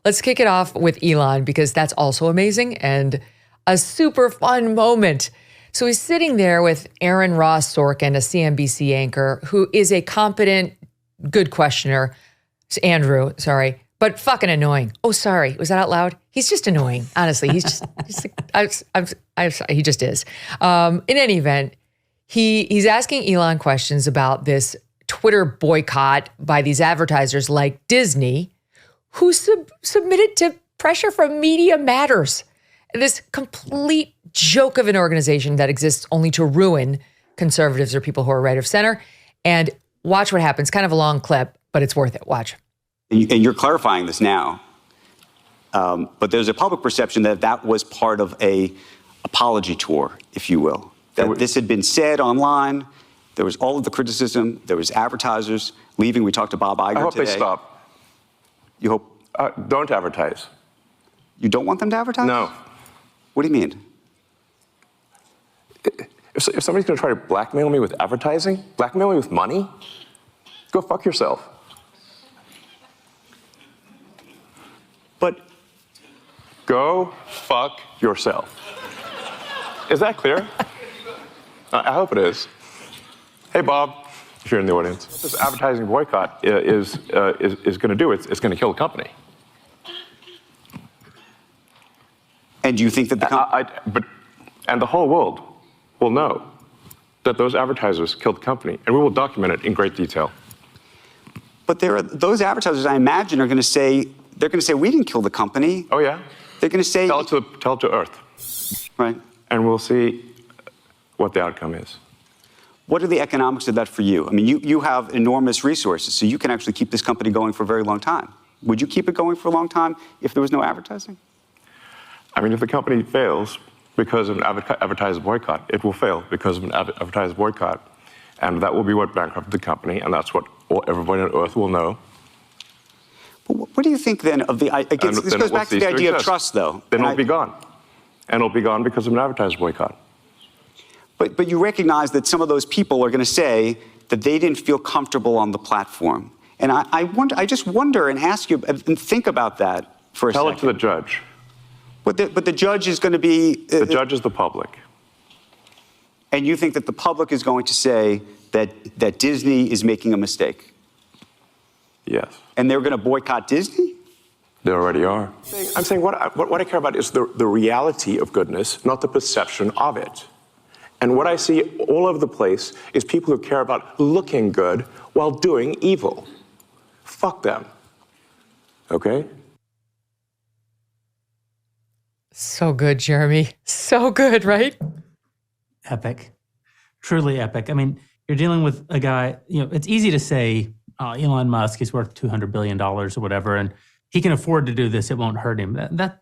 Let's kick it off with Elon because that's also amazing and a super fun moment. So he's sitting there with Aaron Ross Sorkin, a CNBC anchor, who is a competent, good questioner. Andrew, sorry, but fucking annoying. Oh, sorry. Was that out loud? He's just annoying. Honestly, he just is. In any event, he's asking Elon questions about this Twitter boycott by these advertisers like Disney, who submitted to pressure from Media Matters, this complete joke of an organization that exists only to ruin conservatives or people who are right of center. And watch what happens. Kind of a long clip, but it's worth it. Watch. And you're clarifying this now, but there's a public perception that was part of a apology tour, if you will. That this had been said online. There was all of the criticism. There was advertisers leaving. We talked to Bob Iger today. I hope they stop. You hope? Don't advertise. You don't want them to advertise? No. What do you mean? If somebody's going to try to blackmail me with advertising, blackmail me with money, go fuck yourself. But go fuck yourself. Is that clear? I hope it is. Hey, Bob, if you're in the audience. What this advertising boycott is going to do, it's going to kill the company. And do you think that and the whole world will know that those advertisers killed the company, and we will document it in great detail. But those advertisers, I imagine, are going to say, we didn't kill the company. Oh, yeah? They're going to say... Tell it to Earth. Right. And we'll see what the outcome is. What are the economics of that for you? I mean, you have enormous resources, so you can actually keep this company going for a very long time. Would you keep it going for a long time if there was no advertising? I mean, if the company fails because of an advertiser boycott, it will fail because of an advertiser boycott. And that will be what bankrupted the company, and that's what everybody on Earth will know. But what do you think then of the... this goes back to the idea of trust, though. Then it'll be gone. And it'll be gone because of an advertiser boycott. But you recognize that some of those people are going to say that they didn't feel comfortable on the platform. And I just wonder and ask you and think about that for a second. Tell it to the judge. But the judge is going to be... the judge is the public. And you think that the public is going to say that Disney is making a mistake? Yes. And they're going to boycott Disney? They already are. I'm saying what I care about is the reality of goodness, not the perception of it. And what I see all over the place is people who care about looking good while doing evil. Fuck them. Okay? So good, Jeremy. So good, right? Epic. Truly epic. I mean, you're dealing with a guy, it's easy to say, Elon Musk, he's worth $200 billion or whatever, and he can afford to do this, it won't hurt him. That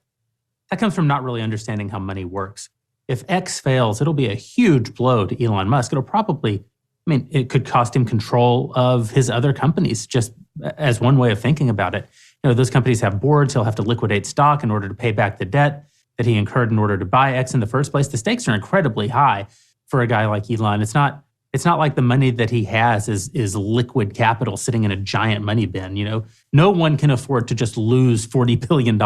comes from not really understanding how money works. If X fails, it'll be a huge blow to Elon Musk. It'll probably, it could cost him control of his other companies, just as one way of thinking about it. Those companies have boards. He'll have to liquidate stock in order to pay back the debt that he incurred in order to buy X in the first place. The stakes are incredibly high for a guy like Elon. It's not like the money that he has is liquid capital sitting in a giant money bin. No one can afford to just lose $40 billion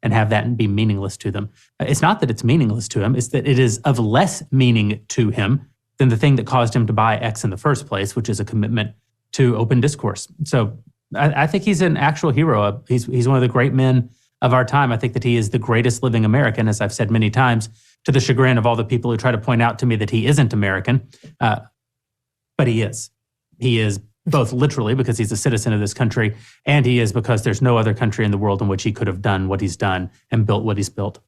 and have that be meaningless to them. It's not that it's meaningless to him. It's that it is of less meaning to him than the thing that caused him to buy X in the first place, which is a commitment to open discourse. So I think he's an actual hero. He's one of the great men of our time. I think that he is the greatest living American, as I've said many times, to the chagrin of all the people who try to point out to me that he isn't American. But he is. He is both literally because he's a citizen of this country, and he is because there's no other country in the world in which he could have done what he's done and built what he's built.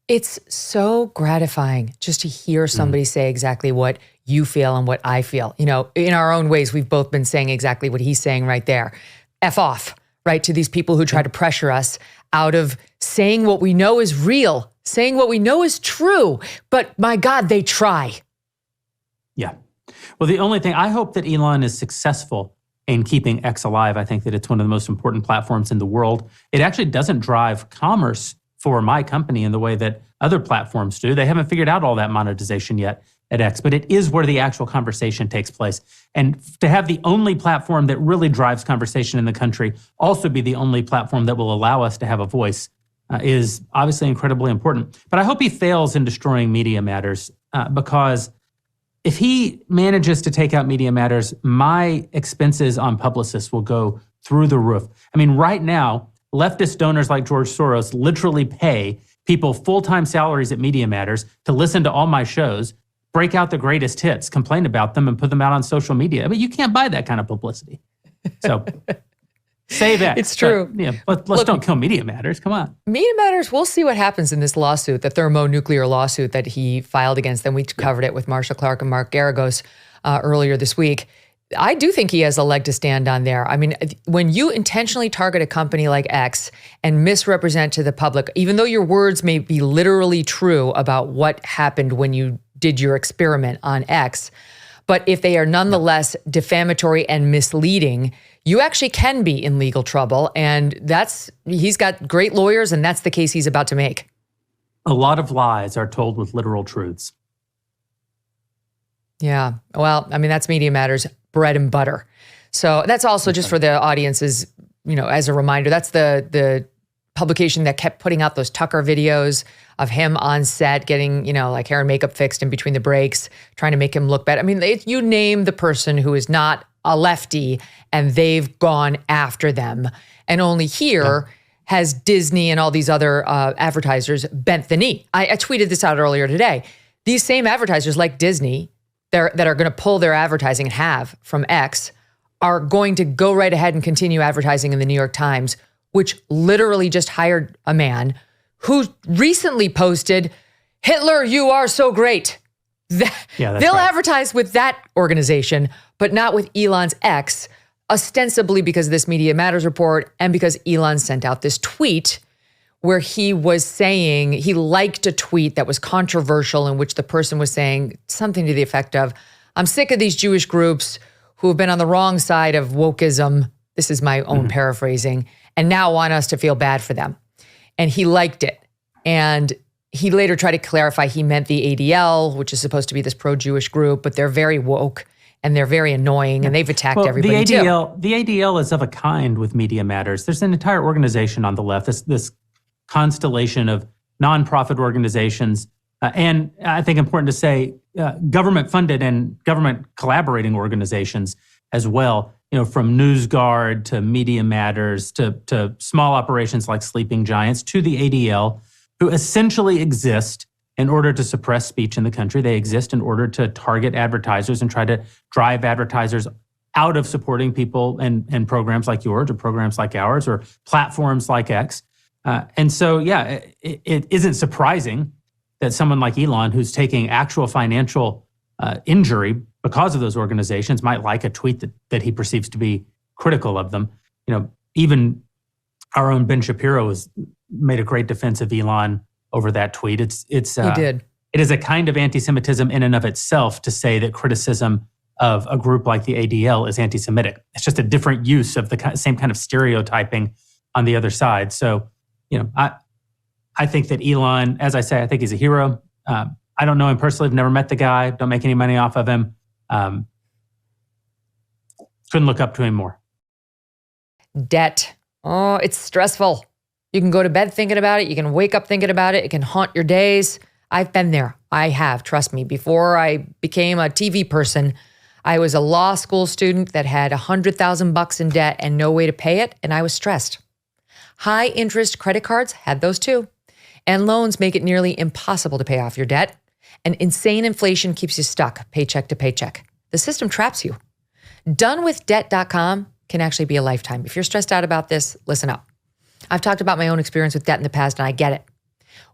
It's so gratifying just to hear somebody say exactly what you feel and what I feel. In our own ways, we've both been saying exactly what he's saying right there. F off, right? To these people who try to pressure us out of saying what we know is real, saying what we know is true. But my God, they try. Yeah. Well, the only thing, I hope that Elon is successful in keeping X alive. I think that it's one of the most important platforms in the world. It actually doesn't drive commerce for my company in the way that other platforms do. They haven't figured out all that monetization yet. at X, but it is where the actual conversation takes place. And to have the only platform that really drives conversation in the country also be the only platform that will allow us to have a voice is obviously incredibly important. But I hope he fails in destroying Media Matters because if he manages to take out Media Matters, my expenses on publicists will go through the roof. I mean, right now, leftist donors like George Soros literally pay people full-time salaries at Media Matters to listen to all my shows, break out the greatest hits, complain about them, and put them out on social media. I mean, you can't buy that kind of publicity. So save X. It's true. But, let's don't kill Media Matters. Come on. Media Matters, we'll see what happens in this lawsuit, the thermonuclear lawsuit that he filed against them. We covered it with Marsha Clark and Mark Garagos earlier this week. I do think he has a leg to stand on there. I mean, when you intentionally target a company like X and misrepresent to the public, even though your words may be literally true about what happened when you did your experiment on X, but if they are nonetheless defamatory and misleading, you actually can be in legal trouble. And he's got great lawyers, and that's the case he's about to make. A lot of lies are told with literal truths. Yeah. Well, I mean, that's Media Matters bread and butter. So that's also just for the audiences, as a reminder, that's the publication that kept putting out those Tucker videos of him on set getting, like hair and makeup fixed in between the breaks, trying to make him look better. I mean, you name the person who is not a lefty and they've gone after them. And only here has Disney and all these other advertisers bent the knee. I tweeted this out earlier today. These same advertisers like Disney that are going to pull their advertising and have from X are going to go right ahead and continue advertising in the New York Times, which literally just hired a man who recently posted, "Hitler, you are so great." They'll advertise with that organization, but not with Elon's X, ostensibly because of this Media Matters report and because Elon sent out this tweet where he was saying he liked a tweet that was controversial in which the person was saying something to the effect of, "I'm sick of these Jewish groups who have been on the wrong side of wokeism." This is my own paraphrasing, and now want us to feel bad for them. And he liked it. And he later tried to clarify he meant the ADL, which is supposed to be this pro-Jewish group, but they're very woke and they're very annoying and they've attacked everybody too. The ADL is of a kind with Media Matters. There's an entire organization on the left, this constellation of nonprofit organizations, and I think important to say, government-funded and government collaborating organizations as well. From NewsGuard to Media Matters to small operations like Sleeping Giants to the ADL, who essentially exist in order to suppress speech in the country. They exist in order to target advertisers and try to drive advertisers out of supporting people and programs like yours or programs like ours or platforms like X. And so, it isn't surprising that someone like Elon, who's taking actual financial injury because of those organizations, might like a tweet that he perceives to be critical of them. Even our own Ben Shapiro has made a great defense of Elon over that tweet. He did. It is a kind of anti-Semitism in and of itself to say that criticism of a group like the ADL is anti-Semitic. It's just a different use of the same kind of stereotyping on the other side. So, I think that Elon, as I say, I think he's a hero. I don't know him personally. I've never met the guy. Don't make any money off of him. Couldn't look up to him more. Debt. Oh, it's stressful. You can go to bed thinking about it. You can wake up thinking about it. It can haunt your days. I've been there. I have, trust me. Before I became a TV person, I was a law school student that had $100,000 in debt and no way to pay it, and I was stressed. High interest credit cards had those too. And loans make it nearly impossible to pay off your debt. And insane inflation keeps you stuck paycheck to paycheck. The system traps you. Donewithdebt.com can actually be a lifetime. If you're stressed out about this, listen up. I've talked about my own experience with debt in the past, and I get it.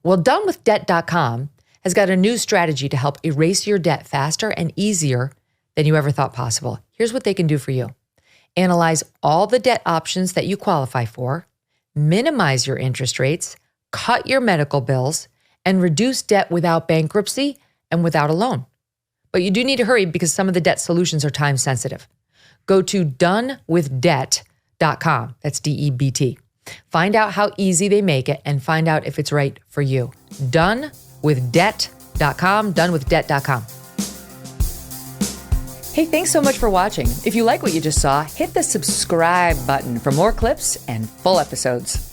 Well, Donewithdebt.com has got a new strategy to help erase your debt faster and easier than you ever thought possible. Here's what they can do for you. Analyze all the debt options that you qualify for, minimize your interest rates, cut your medical bills, and reduce debt without bankruptcy and without a loan. But you do need to hurry because some of the debt solutions are time sensitive. Go to donewithdebt.com. That's DEBT. Find out how easy they make it and find out if it's right for you. Donewithdebt.com. Donewithdebt.com. Hey, thanks so much for watching. If you like what you just saw, hit the subscribe button for more clips and full episodes.